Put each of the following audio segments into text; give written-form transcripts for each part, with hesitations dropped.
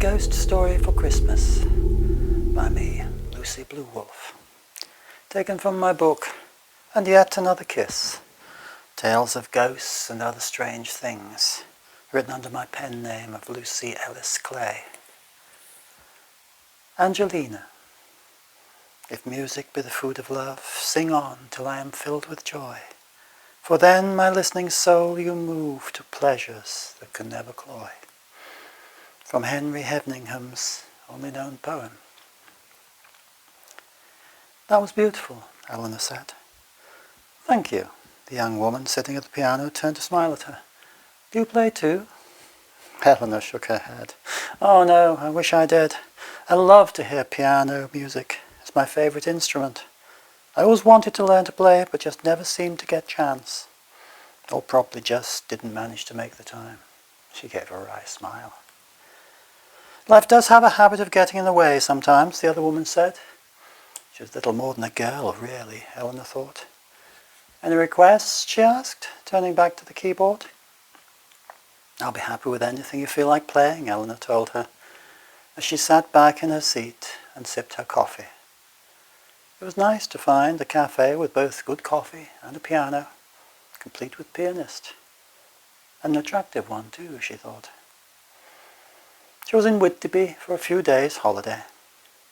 Ghost Story for Christmas by me, Lucy Bluewolf. Taken from my book, And Yet Another Kiss, Tales of Ghosts and Other Strange Things, written under my pen name of Lucy Ellis-Clay. Angelina. If music be the food of love, sing on till I am filled with joy. For then my listening soul you move to pleasures that can never cloy. From Henry Hevningham's only known poem. That was beautiful, Eleanor said. Thank you. The young woman sitting at the piano turned to smile at her. Do you play too? Eleanor shook her head. Oh no, I wish I did. I love to hear piano music. It's my favourite instrument. I always wanted to learn to play it, but just never seemed to get a chance. Or probably just didn't manage to make the time. She gave a wry smile. Life does have a habit of getting in the way sometimes, the other woman said. She was little more than a girl, really, Eleanor thought. Any requests, she asked, turning back to the keyboard. I'll be happy with anything you feel like playing, Eleanor told her, as she sat back in her seat and sipped her coffee. It was nice to find a café with both good coffee and a piano, complete with pianist. An attractive one too, she thought. She was in Whitby for a few days' holiday.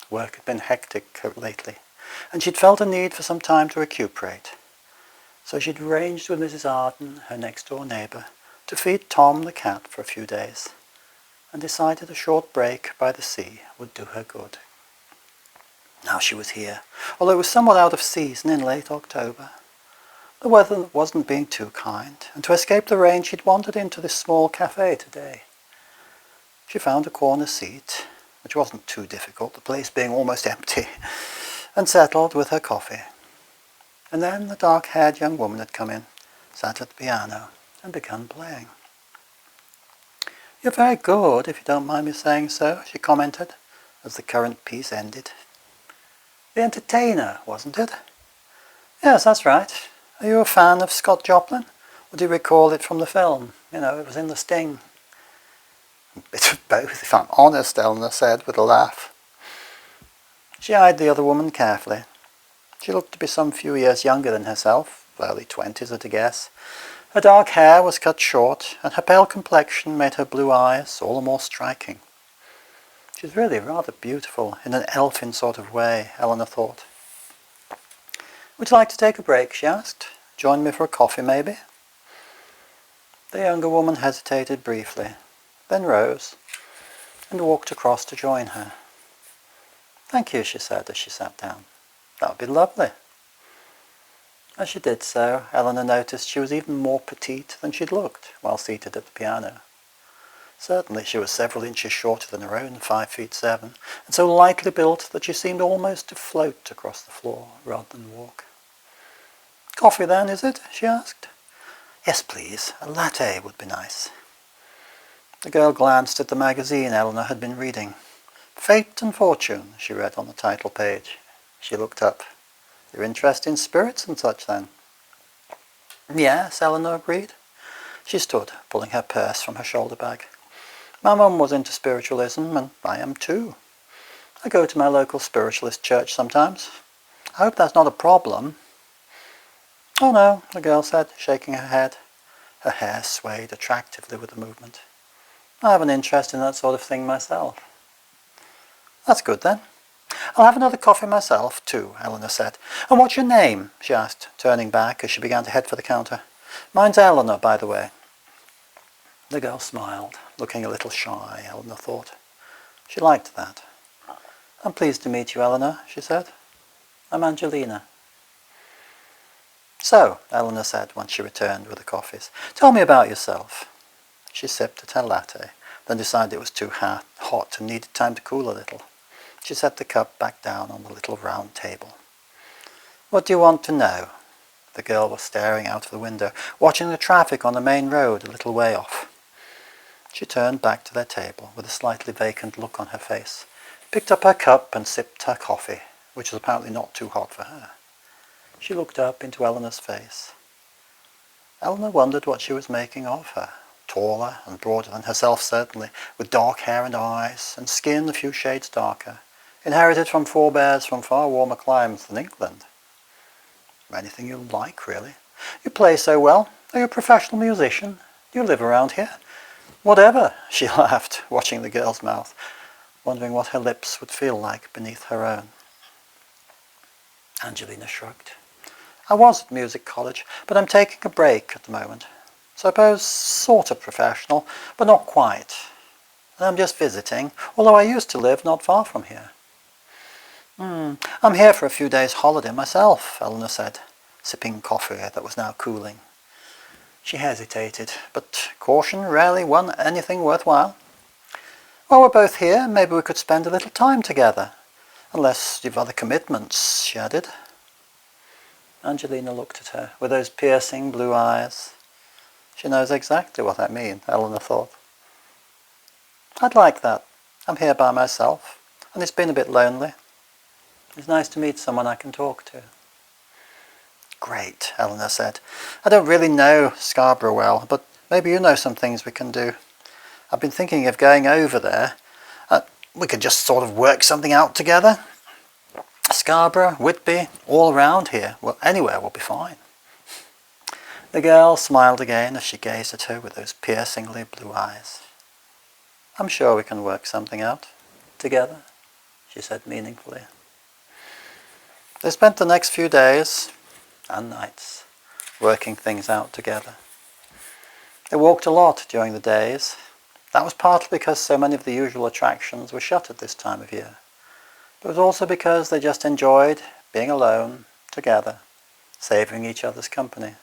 Work had been hectic lately, and she'd felt a need for some time to recuperate. So she'd arranged with Mrs. Arden, her next-door neighbour, to feed Tom the cat for a few days, and decided a short break by the sea would do her good. Now she was here, although it was somewhat out of season in late October. The weather wasn't being too kind, and to escape the rain she'd wandered into this small café today. She found a corner seat, which wasn't too difficult, the place being almost empty, and settled with her coffee. And then the dark-haired young woman had come in, sat at the piano, and begun playing. You're very good, if you don't mind me saying so, she commented, as the current piece ended. The Entertainer, wasn't it? Yes, that's right. Are you a fan of Scott Joplin? Or do you recall it from the film? You know, it was in The Sting. A bit of both, if I'm honest, Eleanor said with a laugh. She eyed the other woman carefully. She looked to be some few years younger than herself, early 20s at a guess. Her dark hair was cut short, and her pale complexion made her blue eyes all the more striking. She's really rather beautiful, in an elfin sort of way, Eleanor thought. Would you like to take a break, she asked. Join me for a coffee, maybe? The younger woman hesitated briefly, then rose, and walked across to join her. Thank you, she said as she sat down. That would be lovely. As she did so, Eleanor noticed she was even more petite than she'd looked while seated at the piano. Certainly she was several inches shorter than her own 5'7", and so lightly built that she seemed almost to float across the floor rather than walk. Coffee then, is it? She asked. Yes, please. A latte would be nice. The girl glanced at the magazine Eleanor had been reading. Fate and Fortune, she read on the title page. She looked up. You're interested in spirits and such, then? Yes, Eleanor agreed. She stood, pulling her purse from her shoulder bag. My mum was into spiritualism, and I am too. I go to my local spiritualist church sometimes. I hope that's not a problem. Oh no, the girl said, shaking her head. Her hair swayed attractively with the movement. I have an interest in that sort of thing myself. That's good then. I'll have another coffee myself too, Eleanor said. And what's your name? She asked, turning back as she began to head for the counter. Mine's Eleanor, by the way. The girl smiled, looking a little shy, Eleanor thought. She liked that. I'm pleased to meet you, Eleanor, she said. I'm Angelina. So, Eleanor said once she returned with the coffees, tell me about yourself. She sipped at her latte, then decided it was too hot and needed time to cool a little. She set the cup back down on the little round table. What do you want to know? The girl was staring out of the window, watching the traffic on the main road a little way off. She turned back to their table with a slightly vacant look on her face, picked up her cup and sipped her coffee, which was apparently not too hot for her. She looked up into Eleanor's face. Eleanor wondered what she was making of her. taller and broader than herself certainly, with dark hair and eyes, and skin a few shades darker, inherited from forebears from far warmer climes than England. Anything you like, really. You play so well. Are you a professional musician? Do you live around here? Whatever, she laughed, watching the girl's mouth, wondering what her lips would feel like beneath her own. Angelina shrugged. I was at music college, but I'm taking a break at the moment. Suppose sort of professional, but not quite. And I'm just visiting, although I used to live not far from here. I'm here for a few days' holiday myself, Eleanor said, sipping coffee that was now cooling. She hesitated, but caution rarely won anything worthwhile. While we're both here, maybe we could spend a little time together. Unless you've other commitments, she added. Angelina looked at her with those piercing blue eyes. She knows exactly what I mean, Eleanor thought. I'd like that. I'm here by myself, and it's been a bit lonely. It's nice to meet someone I can talk to. Great, Eleanor said. I don't really know Scarborough well, but maybe you know some things we can do. I've been thinking of going over there. We could just sort of work something out together. Scarborough, Whitby, all around here. Well, anywhere will be fine. The girl smiled again as she gazed at her with those piercingly blue eyes. I'm sure we can work something out together, she said meaningfully. They spent the next few days and nights working things out together. They walked a lot during the days. That was partly because so many of the usual attractions were shut at this time of year. But it was also because they just enjoyed being alone, together, savouring each other's company.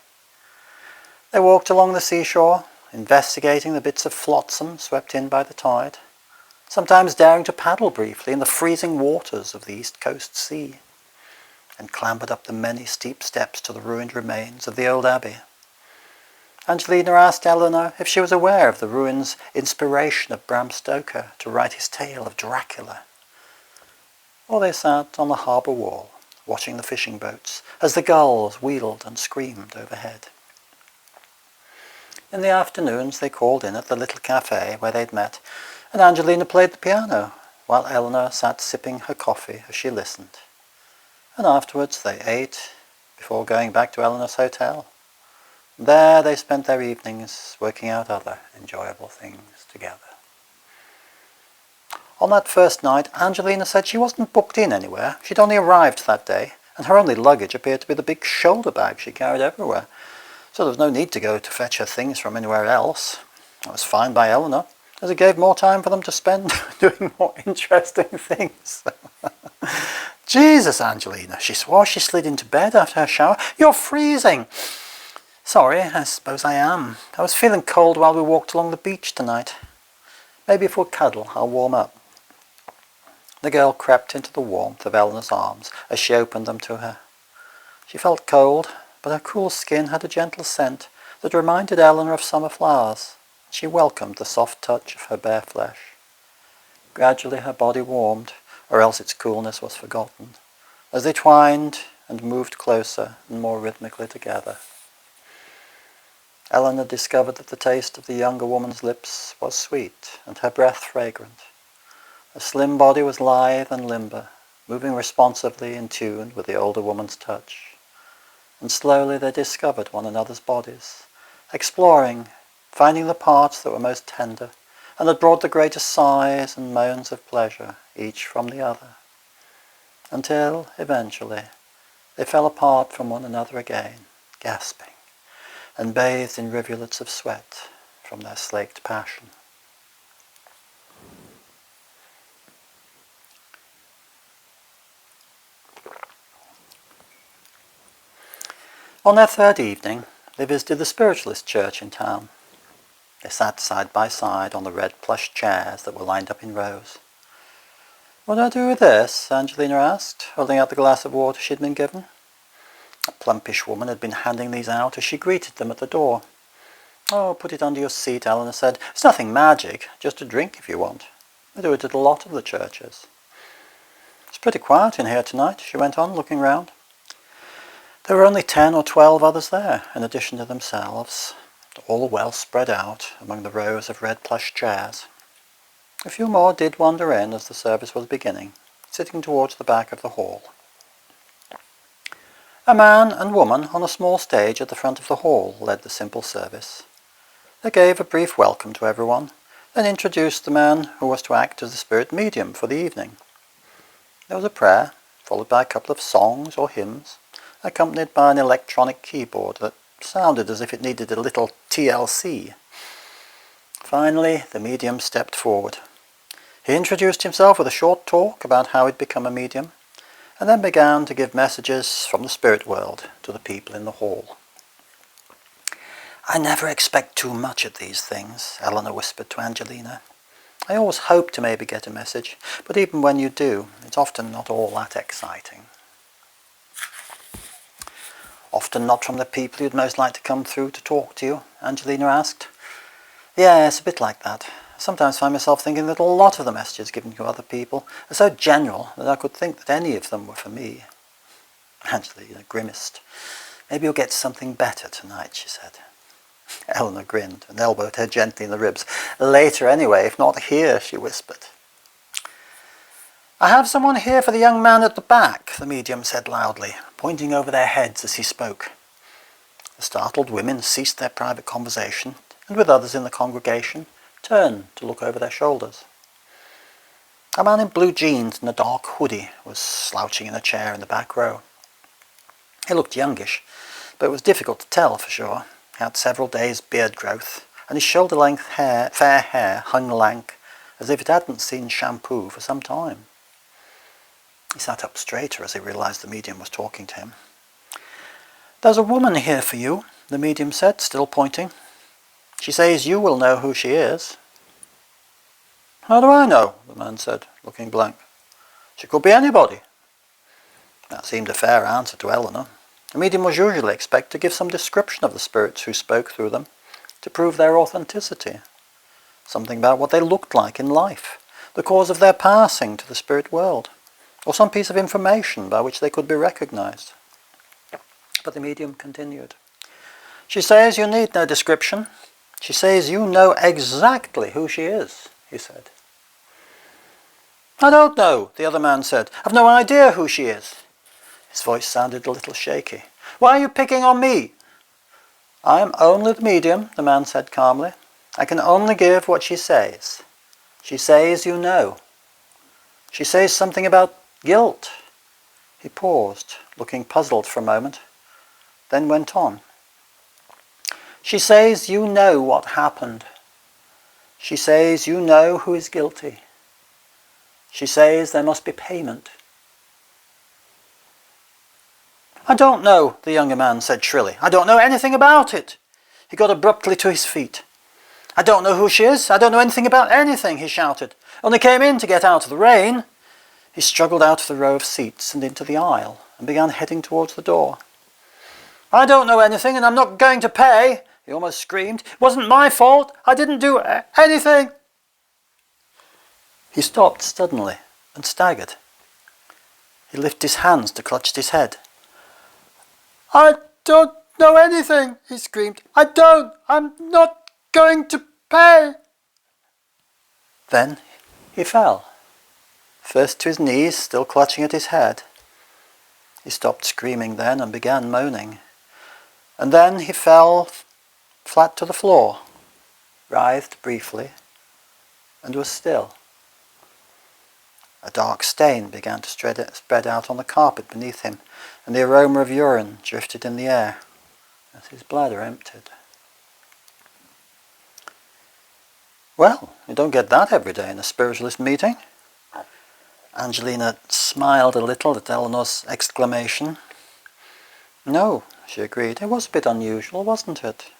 They walked along the seashore, investigating the bits of flotsam swept in by the tide, sometimes daring to paddle briefly in the freezing waters of the East Coast Sea, and clambered up the many steep steps to the ruined remains of the old abbey. Angelina asked Eleanor if she was aware of the ruins' inspiration of Bram Stoker to write his tale of Dracula. Or they sat on the harbour wall, watching the fishing boats as the gulls wheeled and screamed overhead. In the afternoons they called in at the little café where they'd met, and Angelina played the piano, while Eleanor sat sipping her coffee as she listened. And afterwards they ate, before going back to Eleanor's hotel. There they spent their evenings working out other enjoyable things together. On that first night, Angelina said she wasn't booked in anywhere. She'd only arrived that day, and her only luggage appeared to be the big shoulder bag she carried everywhere. So there was no need to go to fetch her things from anywhere else. That was fine by Eleanor, as it gave more time for them to spend doing more interesting things. Jesus, Angelina, she swore she slid into bed after her shower. You're freezing! Sorry, I suppose I am. I was feeling cold while we walked along the beach tonight. Maybe if we'll cuddle, I'll warm up. The girl crept into the warmth of Eleanor's arms as she opened them to her. She felt cold, but her cool skin had a gentle scent that reminded Eleanor of summer flowers. She welcomed the soft touch of her bare flesh. Gradually her body warmed, or else its coolness was forgotten, as they twined and moved closer and more rhythmically together. Eleanor discovered that the taste of the younger woman's lips was sweet and her breath fragrant. Her slim body was lithe and limber, moving responsively in tune with the older woman's touch. And slowly they discovered one another's bodies, exploring, finding the parts that were most tender and that brought the greatest sighs and moans of pleasure, each from the other, until, eventually, they fell apart from one another again, gasping, and bathed in rivulets of sweat from their slaked passion. On their third evening, they visited the spiritualist church in town. They sat side by side on the red plush chairs that were lined up in rows. "What do I do with this?" Angelina asked, holding out the glass of water she'd been given. A plumpish woman had been handing these out as she greeted them at the door. "Oh, put it under your seat," Eleanor said. "It's nothing magic, just a drink if you want. They do it at a lot of the churches." "It's pretty quiet in here tonight," she went on, looking round. There were only 10 or 12 others there, in addition to themselves. all well spread out among the rows of red plush chairs. A few more did wander in as the service was beginning, sitting towards the back of the hall. A man and woman on a small stage at the front of the hall led the simple service. They gave a brief welcome to everyone, then introduced the man who was to act as the spirit medium for the evening. There was a prayer, followed by a couple of songs or hymns, accompanied by an electronic keyboard that sounded as if it needed a little TLC. Finally, the medium stepped forward. He introduced himself with a short talk about how he'd become a medium, and then began to give messages from the spirit world to the people in the hall. "I never expect too much at these things," Eleanor whispered to Angelina. "I always hope to maybe get a message, but even when you do, it's often not all that exciting." "Often not from the people you'd most like to come through to talk to you?" Angelina asked. "Yeah, it's a bit like that. I sometimes find myself thinking that a lot of the messages given to other people are so general that I could think that any of them were for me." Angelina grimaced. "Maybe you'll get something better tonight," she said. Eleanor grinned and elbowed her gently in the ribs. "Later anyway, if not here," she whispered. "I have someone here for the young man at the back," the medium said loudly, pointing over their heads as he spoke. The startled women ceased their private conversation, and with others in the congregation, turned to look over their shoulders. A man in blue jeans and a dark hoodie was slouching in a chair in the back row. He looked youngish, but it was difficult to tell for sure. He had several days' beard growth, and his shoulder-length fair hair hung lank, as if it hadn't seen shampoo for some time. He sat up straighter as he realized the medium was talking to him. "There's a woman here for you," the medium said, still pointing. "She says you will know who she is." "How do I know?" the man said, looking blank. "She could be anybody." That seemed a fair answer to Eleanor. The medium was usually expected to give some description of the spirits who spoke through them, to prove their authenticity. Something about what they looked like in life, the cause of their passing to the spirit world, or some piece of information by which they could be recognized. But the medium continued. "She says you need no description. She says you know exactly who she is," he said. "I don't know," the other man said. "I've no idea who she is." His voice sounded a little shaky. "Why are you picking on me?" "I am only the medium," the man said calmly. "I can only give what she says. She says you know. She says something about guilt." He paused, looking puzzled for a moment, then went on. "She says you know what happened. She says you know who is guilty. She says there must be payment." "I don't know," the younger man said shrilly. "I don't know anything about it." He got abruptly to his feet. "I don't know who she is. I don't know anything about anything," he shouted. "Only came in to get out of the rain." He struggled out of the row of seats and into the aisle and began heading towards the door. "I don't know anything, and I'm not going to pay," he almost screamed. "It wasn't my fault. I didn't do anything." He stopped suddenly and staggered. He lifted his hands to clutch at his head. "I don't know anything," he screamed. I'm not going to pay." Then he fell, first to his knees, still clutching at his head. He stopped screaming then and began moaning. And then he fell flat to the floor, writhed briefly, and was still. A dark stain began to spread out on the carpet beneath him, and the aroma of urine drifted in the air as his bladder emptied. "Well, you don't get that every day in a spiritualist meeting." Angelina smiled a little at Eleanor's exclamation. "No," she agreed. "It was a bit unusual, wasn't it?"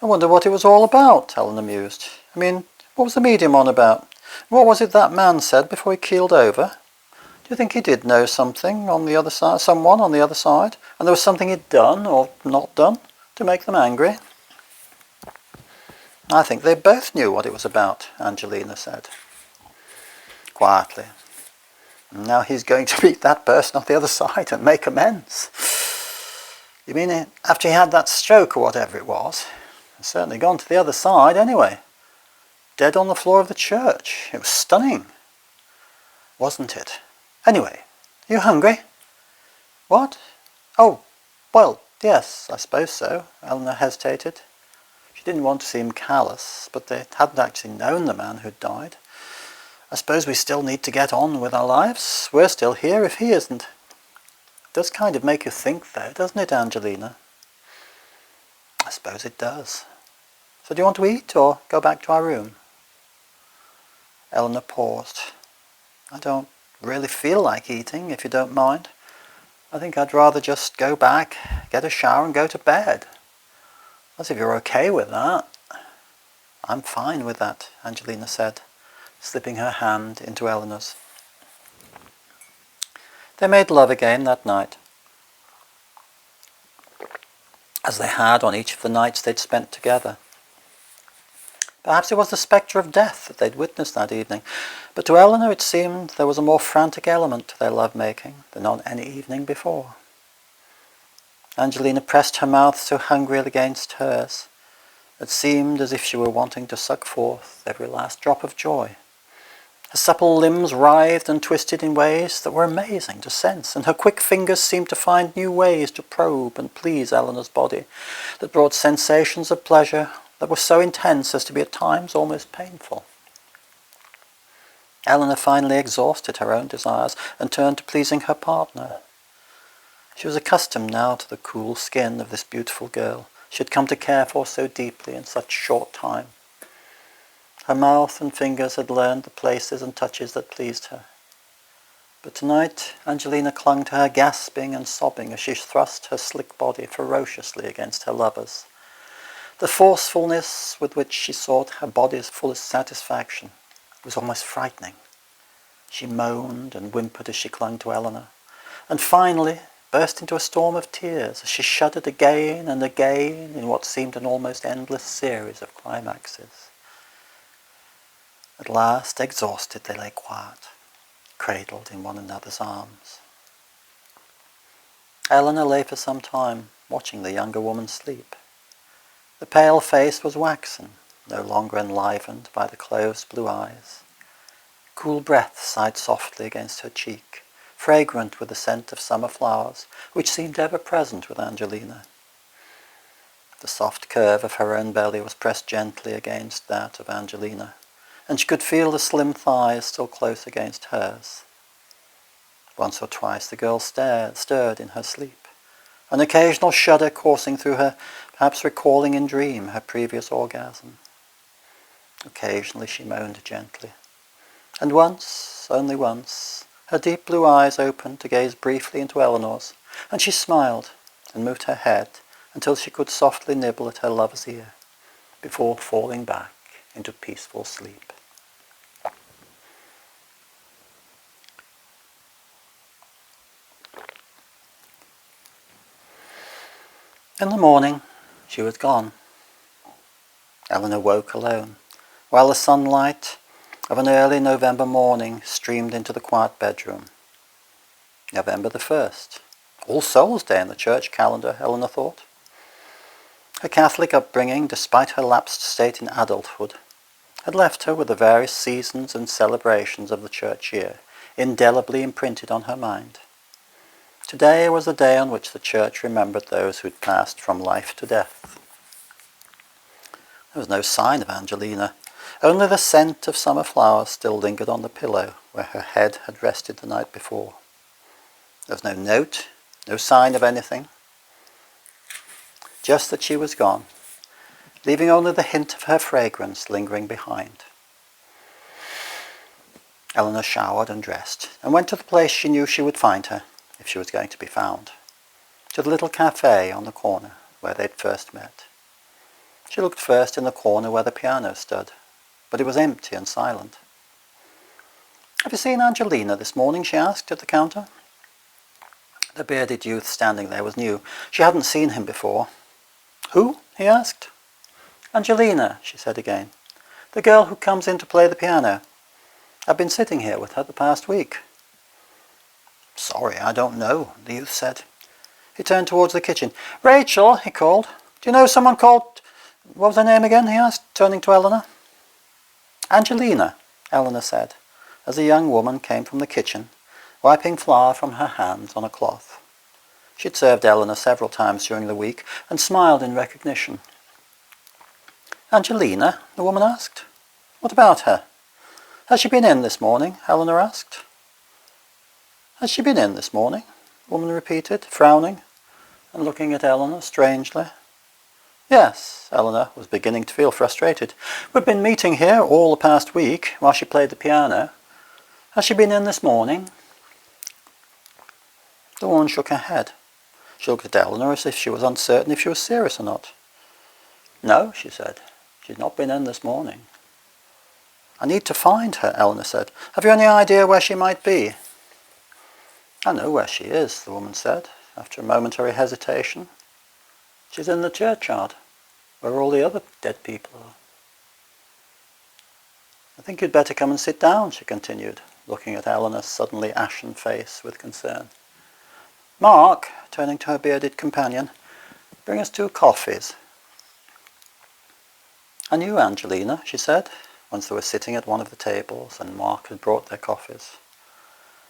"I wonder what it was all about," Eleanor mused. "I mean, what was the medium on about? What was it that man said before he keeled over? Do you think he did know something on the other side, someone on the other side, and there was something he'd done or not done to make them angry?" "I think they both knew what it was about," Angelina said quietly. "And now he's going to meet that person on the other side and make amends." "You mean after he had that stroke or whatever it was?" It's certainly gone to the other side anyway. Dead on the floor of the church. It was stunning, wasn't it? Anyway, you hungry? What? Oh, well, yes, I suppose so. Eleanor hesitated. She didn't want to seem callous, but they hadn't actually known the man who'd died. I suppose we still need to get on with our lives. We're still here if he isn't. It does kind of make you think, though, doesn't it, Angelina? I suppose it does. So do you want to eat or go back to our room? Eleanor paused. I don't really feel like eating, if you don't mind. I think I'd rather just go back, get a shower and go to bed. As if you're okay with that. I'm fine with that, Angelina said, slipping her hand into Eleanor's. They made love again that night, as they had on each of the nights they'd spent together. Perhaps it was the spectre of death that they'd witnessed that evening, but to Eleanor it seemed there was a more frantic element to their love-making than on any evening before. Angelina pressed her mouth so hungrily against hers, it seemed as if she were wanting to suck forth every last drop of joy. Her supple limbs writhed and twisted in ways that were amazing to sense, and her quick fingers seemed to find new ways to probe and please Eleanor's body, that brought sensations of pleasure that were so intense as to be at times almost painful. Eleanor finally exhausted her own desires and turned to pleasing her partner. She was accustomed now to the cool skin of this beautiful girl she had come to care for so deeply in such short time. Her mouth and fingers had learned the places and touches that pleased her. But tonight Angelina clung to her, gasping and sobbing as she thrust her slick body ferociously against her lover's. The forcefulness with which she sought her body's fullest satisfaction was almost frightening. She moaned and whimpered as she clung to Eleanor, and finally burst into a storm of tears as she shuddered again and again in what seemed an almost endless series of climaxes. At last, exhausted, they lay quiet, cradled in one another's arms. Eleanor lay for some time, watching the younger woman sleep. The pale face was waxen, no longer enlivened by the closed blue eyes. Cool breath sighed softly against her cheek, fragrant with the scent of summer flowers, which seemed ever present with Angelina. The soft curve of her own belly was pressed gently against that of Angelina, and she could feel the slim thighs still close against hers. Once or twice the girl stirred in her sleep, an occasional shudder coursing through her, perhaps recalling in dream her previous orgasm. Occasionally she moaned gently, and once, only once, her deep blue eyes opened to gaze briefly into Eleanor's, and she smiled and moved her head until she could softly nibble at her lover's ear, before falling back into peaceful sleep. In the morning, she was gone. Eleanor woke alone, while the sunlight of an early November morning streamed into the quiet bedroom. November the 1st. All Souls' Day in the church calendar, Eleanor thought. Her Catholic upbringing, despite her lapsed state in adulthood, had left her with the various seasons and celebrations of the church year indelibly imprinted on her mind. Today was the day on which the church remembered those who had passed from life to death. There was no sign of Angelina. Only the scent of summer flowers still lingered on the pillow where her head had rested the night before. There was no note, no sign of anything. Just that she was gone, leaving only the hint of her fragrance lingering behind. Eleanor showered and dressed, and went to the place she knew she would find her, if she was going to be found, to the little café on the corner where they'd first met. She looked first in the corner where the piano stood, but it was empty and silent. "Have you seen Angelina this morning?" she asked at the counter. The bearded youth standing there was new. She hadn't seen him before. "Who?" he asked. "Angelina," she said again. "The girl who comes in to play the piano. I've been sitting here with her the past week." "Sorry, I don't know," the youth said. He turned towards the kitchen. "Rachel," he called, "do you know someone called What was her name again, he asked, turning to Eleanor. Angelina, Eleanor said, as a young woman came from the kitchen, wiping flour from her hands on a cloth. She'd served Eleanor several times during the week and smiled in recognition. Angelina, the woman asked. What about her? Has she been in this morning? Eleanor asked. Has she been in this morning? The woman repeated, frowning and looking at Eleanor strangely. Yes, Eleanor was beginning to feel frustrated. We've been meeting here all the past week while she played the piano. Has she been in this morning? The woman shook her head. She looked at Eleanor as if she was uncertain if she was serious or not. No, she said. She's not been in this morning. I need to find her, Eleanor said. Have you any idea where she might be? I know where she is, the woman said, after a momentary hesitation. She's in the churchyard, where all the other dead people are. I think you'd better come and sit down, she continued, looking at Eleanor's suddenly ashen face with concern. Mark, turning to her bearded companion, bring us 2 coffees. And you, Angelina, she said, once they were sitting at one of the tables and Mark had brought their coffees.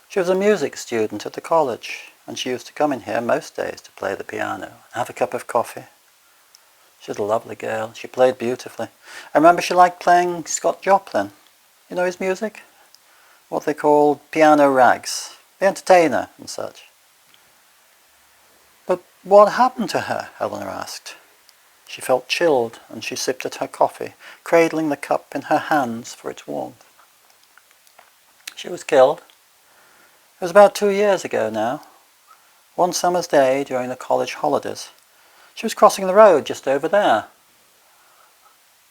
She was a music student at the college, and she used to come in here most days to play the piano and have a cup of coffee. She was a lovely girl. She played beautifully. I remember she liked playing Scott Joplin. You know his music? What they called piano rags, The Entertainer and such. But what happened to her? Eleanor asked. She felt chilled, and she sipped at her coffee, cradling the cup in her hands for its warmth. She was killed. It was about 2 years ago now. One summer's day during the college holidays. She was crossing the road just over there.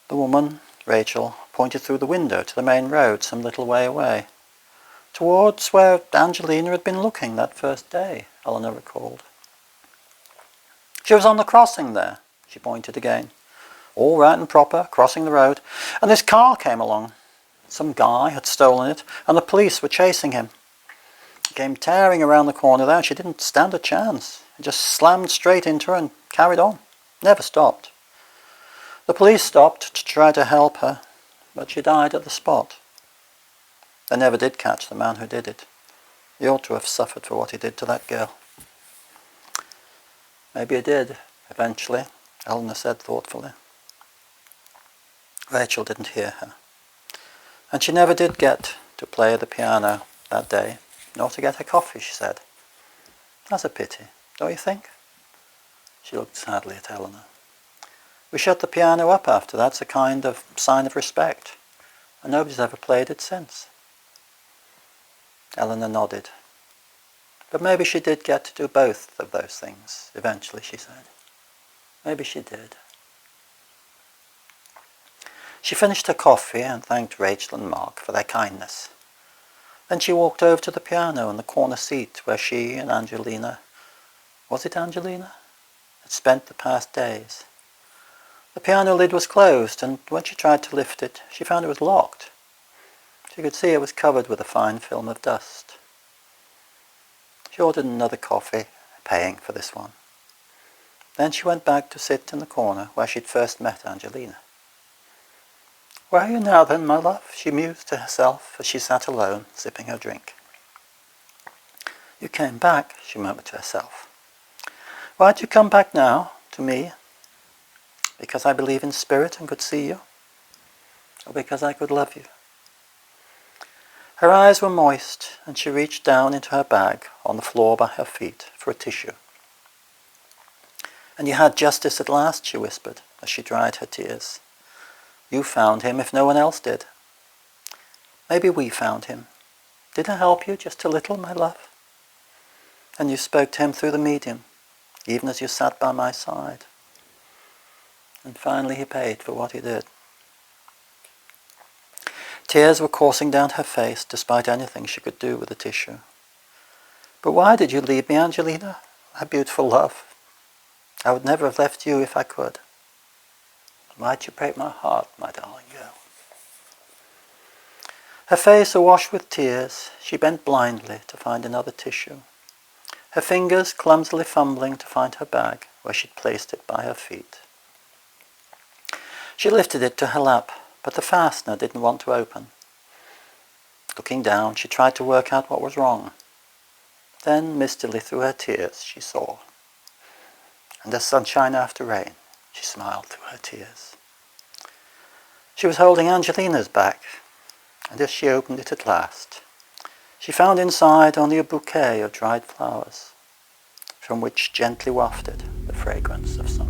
The woman, Rachel, pointed through the window to the main road some little way away, towards where Angelina had been looking that first day, Eleanor recalled. She was on the crossing there, she pointed again. All right and proper, crossing the road, and this car came along. Some guy had stolen it, and the police were chasing him. He came tearing around the corner there, and she didn't stand a chance. He just slammed straight into her and carried on. Never stopped. The police stopped to try to help her, but she died at the spot. They never did catch the man who did it. He ought to have suffered for what he did to that girl. Maybe he did, eventually, Eleanor said thoughtfully. Rachel didn't hear her. And she never did get to play the piano that day, nor to get her coffee, she said. That's a pity, don't you think? She looked sadly at Eleanor. We shut the piano up after that. It's a kind of sign of respect, and nobody's ever played it since. Eleanor nodded. But maybe she did get to do both of those things, eventually, she said. Maybe she did. She finished her coffee and thanked Rachel and Mark for their kindness. Then she walked over to the piano in the corner seat where she and Angelina, was it Angelina, had spent the past days. The piano lid was closed, and when she tried to lift it, she found it was locked. She could see it was covered with a fine film of dust. She ordered another coffee, paying for this one. Then she went back to sit in the corner where she'd first met Angelina. Where are you now then, my love? She mused to herself as she sat alone, sipping her drink. You came back, she murmured to herself. Why'd you come back now, to me? Because I believe in spirit and could see you? Or because I could love you? Her eyes were moist, and she reached down into her bag on the floor by her feet for a tissue. And you had justice at last, she whispered, as she dried her tears. You found him if no one else did. Maybe we found him. Did I help you just a little, my love? And you spoke to him through the medium, even as you sat by my side. And finally he paid for what he did. Tears were coursing down her face despite anything she could do with the tissue. But why did you leave me, Angelina? My beautiful love. I would never have left you if I could. Why'd you break my heart, my darling girl? Her face awash with tears, she bent blindly to find another tissue, her fingers clumsily fumbling to find her bag where she'd placed it by her feet. She lifted it to her lap, but the fastener didn't want to open. Looking down, she tried to work out what was wrong. Then, mistily through her tears, she saw. And as sunshine after rain, she smiled through her tears. She was holding Angelina's back, and as she opened it at last, she found inside only a bouquet of dried flowers, from which gently wafted the fragrance of summer.